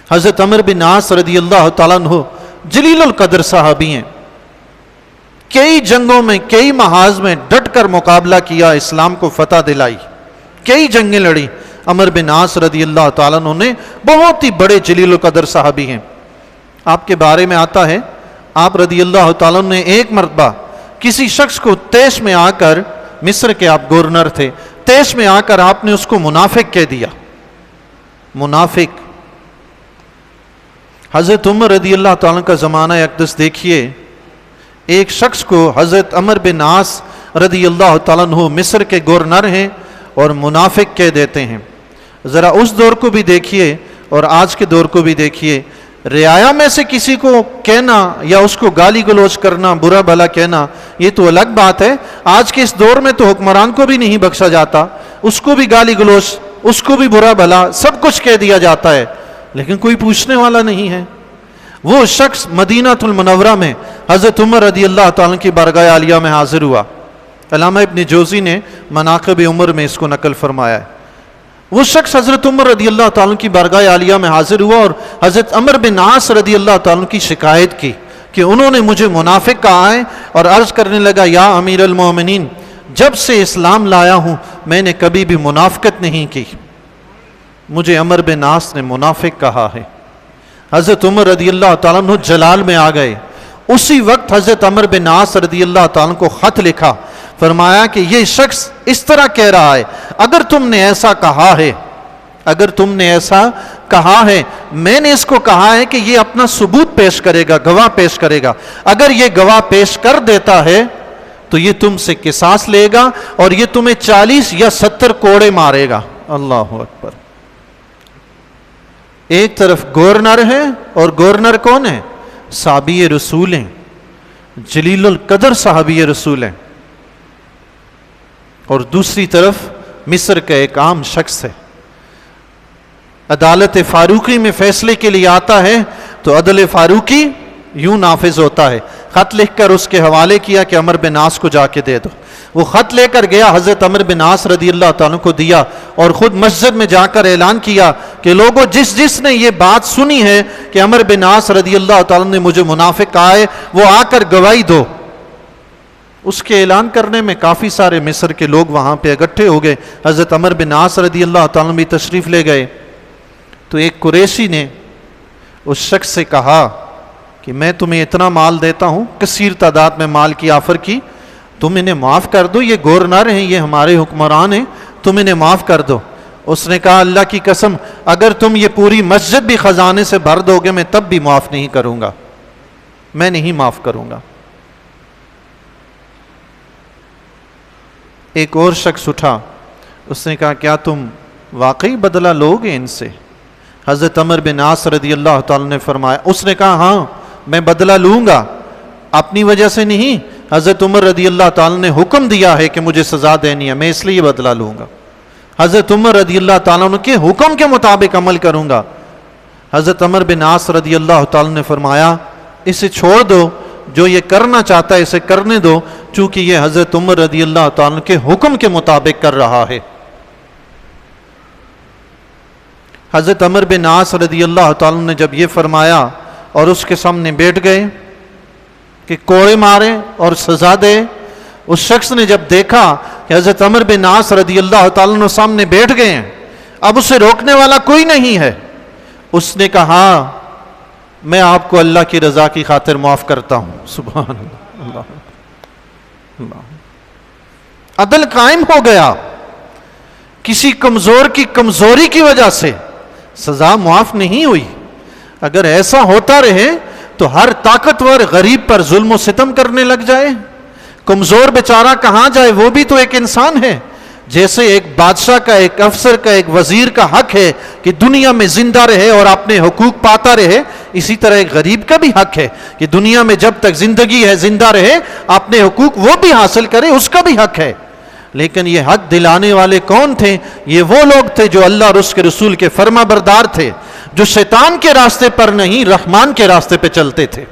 حضرت عمر بن عاص رضی اللہ تعالیٰ عنہ جلیل القدر صحابی ہیں، کئی جنگوں میں کئی محاذ میں ڈٹ کر مقابلہ کیا، اسلام کو فتح دلائی، کئی جنگیں لڑی۔ عمر بن عاص رضی اللہ تعالیٰ عنہ نے بہت ہی بڑے جلیل القدر صحابی ہیں۔ آپ کے بارے میں آتا ہے آپ رضی اللہ تعالیٰ عنہ نے ایک مرتبہ کسی شخص کو طیش میں آ کر، مصر کے آپ گورنر تھے، طیش میں آ کر آپ نے اس کو منافق کہہ دیا، منافق۔ حضرت عمر رضی اللہ تعالیٰ کا زمانہ اقدس دیکھیے، ایک شخص کو حضرت عمر بن عاص رضی اللہ تعالیٰ عنہ مصر کے گورنر ہیں اور منافق کہہ دیتے ہیں۔ ذرا اس دور کو بھی دیکھیے اور آج کے دور کو بھی دیکھیے، رعایا میں سے کسی کو کہنا یا اس کو گالی گلوچ کرنا، برا بھلا کہنا، یہ تو الگ بات ہے۔ آج کے اس دور میں تو حکمران کو بھی نہیں بخشا جاتا، اس کو بھی گالی گلوچ، اس کو بھی برا بھلا سب کچھ کہہ دیا جاتا ہے، لیکن کوئی پوچھنے والا نہیں ہے۔ وہ شخص مدینہ المنورہ میں حضرت عمر رضی اللہ تعالیٰ کی بارگاہ عالیہ میں حاضر ہوا۔ علامہ ابن جوزی نے مناقب عمر میں اس کو نقل فرمایا ہے۔ وہ شخص حضرت عمر رضی اللہ تعالیٰ کی بارگاہ عالیہ میں حاضر ہوا اور حضرت عمر بن عاص رضی اللہ تعالیٰ کی شکایت کی کہ انہوں نے مجھے منافق کہا ہے، اور عرض کرنے لگا، یا امیر المومنین، جب سے اسلام لایا ہوں میں نے کبھی بھی منافقت نہیں کی، مجھے عمر بن عاص نے منافق کہا ہے۔ حضرت عمر رضی اللہ تعالیٰ عنہ جلال میں آ گئے۔ اسی وقت حضرت عمر بن عاص رضی اللہ تعالیٰ کو خط لکھا، فرمایا کہ یہ شخص اس طرح کہہ رہا ہے، اگر تم نے ایسا کہا ہے، اگر تم نے ایسا کہا ہے، میں نے اس کو کہا ہے کہ یہ اپنا ثبوت پیش کرے گا، گواہ پیش کرے گا، اگر یہ گواہ پیش کر دیتا ہے تو یہ تم سے قصاص لے گا اور یہ تمہیں 40 یا 70 کوڑے مارے گا۔ اللہ اکبر۔ ایک طرف گورنر ہے، اور گورنر کون ہے؟ صحابی رسول ہیں، جلیل القدر صحابی رسول ہیں، اور دوسری طرف مصر کا ایک عام شخص ہے۔ عدالت فاروقی میں فیصلے کے لیے آتا ہے تو عدل فاروقی یوں نافذ ہوتا ہے، خط لکھ کر اس کے حوالے کیا کہ عمر بن عاص کو جا کے دے دو۔ وہ خط لے کر گیا، حضرت عمر بن عاص رضی اللہ تعالیٰ کو دیا، اور خود مسجد میں جا کر اعلان کیا کہ لوگوں، جس نے یہ بات سنی ہے کہ عمر بن عاص رضی اللہ تعالیٰ نے مجھے منافق کہا ہے، وہ آ کر گواہی دو۔ اس کے اعلان کرنے میں کافی سارے مصر کے لوگ وہاں پہ اکٹھے ہو گئے۔ حضرت عمر بن عاص رضی اللہ تعالیٰ بھی تشریف لے گئے۔ تو ایک قریشی نے اس شخص سے کہا کہ میں تمہیں اتنا مال دیتا ہوں، کثیر تعداد میں مال کی آفر کی، تم انہیں معاف کر دو، یہ گورنر ہیں، یہ ہمارے حکمران ہیں، تم انہیں معاف کر دو۔ اس نے کہا، اللہ کی قسم، اگر تم یہ پوری مسجد بھی خزانے سے بھر دو گے میں تب بھی معاف نہیں کروں گا، میں نہیں معاف کروں گا۔ ایک اور شخص اٹھا، اس نے کہا، کیا تم واقعی بدلہ لوگے ان سے؟ حضرت عمر بن عاص رضی اللہ تعالیٰ نے فرمایا، اس نے کہا، ہاں میں بدلہ لوں گا، اپنی وجہ سے نہیں، حضرت عمر رضی اللہ تعالیٰ نے حکم دیا ہے کہ مجھے سزا دینی ہے، میں اس لیے بدلہ لوں گا، حضرت عمر رضی اللہ تعالیٰ کے حکم کے مطابق عمل کروں گا۔ حضرت عمر بن عاص رضی اللہ تعالیٰ نے فرمایا، اسے چھوڑ دو، جو یہ کرنا چاہتا ہے اسے کرنے دو، چونکہ یہ حضرت عمر رضی اللہ تعالیٰ کے حکم کے مطابق کر رہا ہے۔ حضرت عمر بن عاص رضی اللہ تعالیٰ نے جب یہ فرمایا اور اس کے سامنے بیٹھ گئے کہ کوڑے مارے اور سزا دے، اس شخص نے جب دیکھا کہ حضرت عمر بن عاص رضی اللہ تعالیٰ نے سامنے بیٹھ گئے ہیں، اب اسے روکنے والا کوئی نہیں ہے، اس نے کہا، میں آپ کو اللہ کی رضا کی خاطر معاف کرتا ہوں۔ سبحان اللہ، اللہ، عدل قائم ہو گیا۔ کسی کمزور کی کمزوری کی وجہ سے سزا معاف نہیں ہوئی۔ اگر ایسا ہوتا رہے تو ہر طاقتور غریب پر ظلم و ستم کرنے لگ جائے، کمزور بیچارہ کہاں جائے، وہ بھی تو ایک انسان ہے۔ جیسے ایک بادشاہ کا، ایک افسر کا، ایک وزیر کا حق ہے کہ دنیا میں زندہ رہے اور اپنے حقوق پاتا رہے، اسی طرح ایک غریب کا بھی حق ہے کہ دنیا میں جب تک زندگی ہے زندہ رہے، اپنے حقوق وہ بھی حاصل کرے، اس کا بھی حق ہے۔ لیکن یہ حق دلانے والے کون تھے؟ یہ وہ لوگ تھے جو اللہ اور اس کے رسول کے فرما بردار تھے، جو شیطان کے راستے پر نہیں رحمان کے راستے پہ چلتے تھے۔